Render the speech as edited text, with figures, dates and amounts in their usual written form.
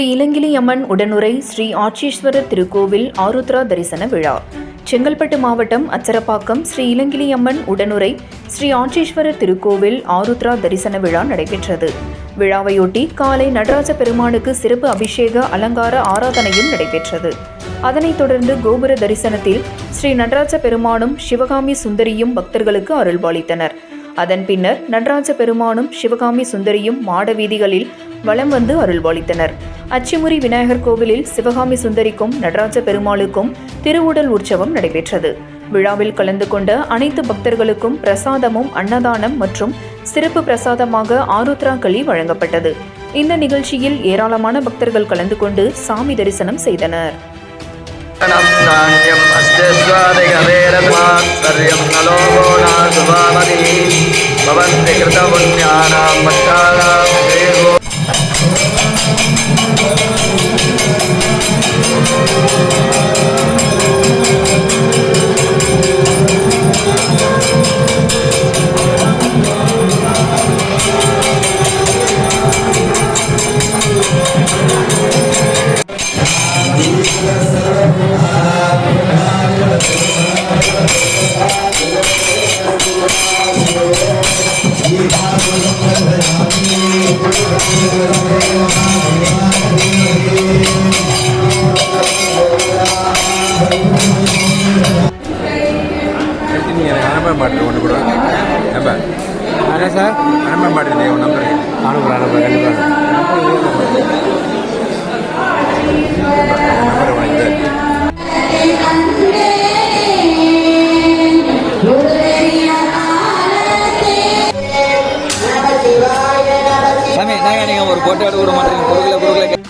ஸ்ரீ இளங்கிலி அம்மன் உடனுறை ஸ்ரீ ஆட்சீஸ்வரர் திருக்கோவில் ஆருத்ரா தரிசன விழா. செங்கல்பட்டு மாவட்டம் அச்சரப்பாக்கம் ஸ்ரீ இளங்கிலி அம்மன் உடனுறை ஸ்ரீ ஆட்சீஸ்வரர் திருக்கோவில் ஆருத்ரா தரிசன விழா நடைபெற்றது. விழாவையொட்டி காலை நடராஜ பெருமானுக்கு சிறப்பு அபிஷேக அலங்கார ஆராதனையும் நடைபெற்றது. அதனைத் தொடர்ந்து கோபுர தரிசனத்தில் ஸ்ரீ நடராஜ பெருமானும் சிவகாமி சுந்தரியும் பக்தர்களுக்கு அருள்பாலித்தனர். அதன் பின்னர் நடராஜ பெருமானும் சிவகாமி சுந்தரியும் மாட வீதிகளில் வலம் வந்து அருள்பாலித்தனர். அச்சிமுறி விநாயகர் கோவிலில் சிவகாமி சுந்தரிக்கும் நடராஜ பெருமாளுக்கும் திருவுடல் உற்சவம் நடைபெற்றது. விழாவில் கலந்து கொண்ட அனைத்து பக்தர்களுக்கும் பிரசாதமும் அன்னதானம் மற்றும் சிறப்பு பிரசாதமாக ஆருத்ரா களி வழங்கப்பட்டது. இந்த நிகழ்ச்சியில் ஏராளமான பக்தர்கள் கலந்து கொண்டு சாமி தரிசனம் செய்தனர். ஒன்று கூட அண்ணா சார் அனுப்ப மாட்டேன் உன் நம்பர் அனுப்புகிறேன் சாமி நாங்கள் நீங்கள் ஒரு போட்டோ எடுக்க மாட்டேங்க பொருட்களை